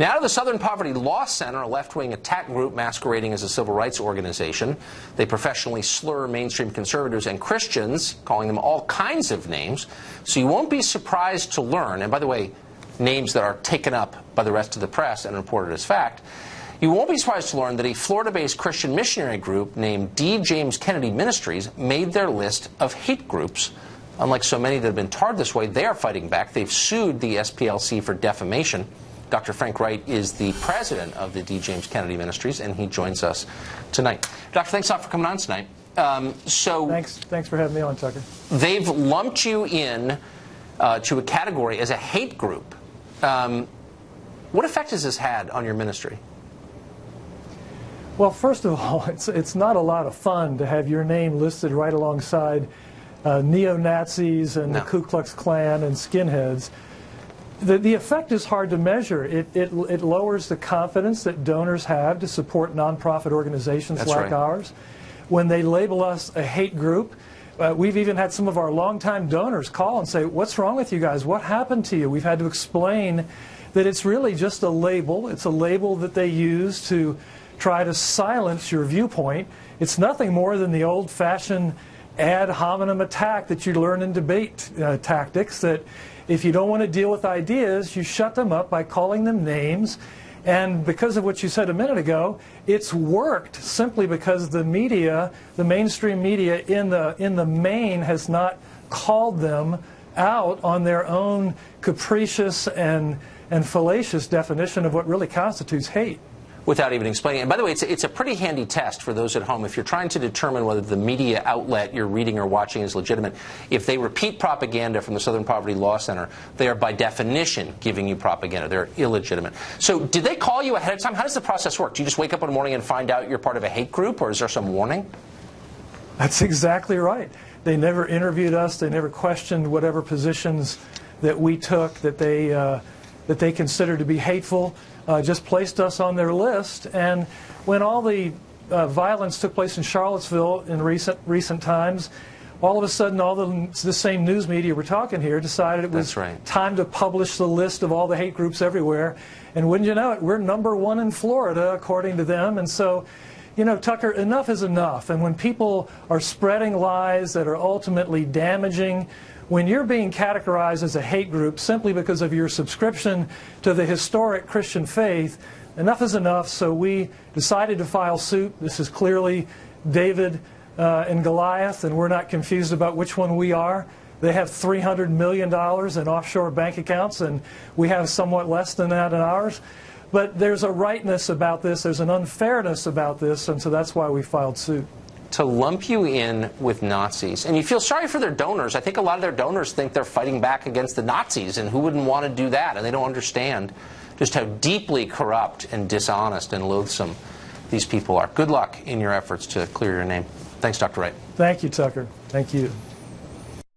Now to the Southern Poverty Law Center, a left-wing attack group masquerading as a civil rights organization. They professionally slur mainstream conservatives and Christians, calling them all kinds of names. So you won't be surprised to learn, and by the way, names that are taken up by the rest of the press and reported as fact, you won't be surprised to learn that a Florida-based Christian missionary group named D. James Kennedy Ministries made their list of hate groups. Unlike so many that have been tarred this way, they are fighting back. They've sued the SPLC for defamation. Dr. Frank Wright is the president of the D. James Kennedy Ministries, and he joins us tonight. Doctor, thanks a lot for coming on tonight. Thanks for having me on, Tucker. They've lumped you in to a category as a hate group. What effect has this had on your ministry? Well, first of all, it's not a lot of fun to have your name listed right alongside neo-Nazis and the Ku Klux Klan and skinheads. The effect is hard to measure. It lowers the confidence that donors have to support nonprofit organizations like ours. When they label us a hate group, we've even had some of our longtime donors call and say, "What's wrong with you guys? What happened to you?" We've had to explain that it's really just a label. It's a label that they use to try to silence your viewpoint. It's nothing more than the old-fashioned ad hominem attack that you learn in debate tactics, that if you don't want to deal with ideas, you shut them up by calling them names. And because of what you said a minute ago, it's worked simply because the media, the mainstream media in the main, has not called them out on their own capricious and fallacious definition of what really constitutes hate. Without even explaining it. And by the way, it's a pretty handy test for those at home. If you're trying to determine whether the media outlet you're reading or watching is legitimate, if they repeat propaganda from the Southern Poverty Law Center, they are by definition giving you propaganda. They're illegitimate. So did they call you ahead of time? How does the process work? Do you just wake up in the morning and find out you're part of a hate group, or is there some warning? That's exactly right. They never interviewed us. They never questioned whatever positions that we took that they considered to be hateful. Just placed us on their list. And when all the violence took place in Charlottesville in recent times, all of a sudden all the same news media we're talking here decided it was time to publish the list of all the hate groups everywhere. And wouldn't you know it, we're #1 in Florida, according to them. And so, you know, Tucker, enough is enough. And when people are spreading lies that are ultimately damaging, when you're being categorized as a hate group simply because of your subscription to the historic Christian faith, enough is enough. So we decided to file suit. This is clearly David and Goliath, and we're not confused about which one we are. They have $300 million in offshore bank accounts, and we have somewhat less than that in ours. But there's a rightness about this. There's an unfairness about this, and so that's why we filed suit. To lump you in with Nazis, and you feel sorry for their donors. I think a lot of their donors think they're fighting back against the Nazis, and who wouldn't want to do that? And they don't understand just how deeply corrupt and dishonest and loathsome these people are. Good luck in your efforts to clear your name. Thanks, Dr. Wright. Thank you, Tucker. Thank you.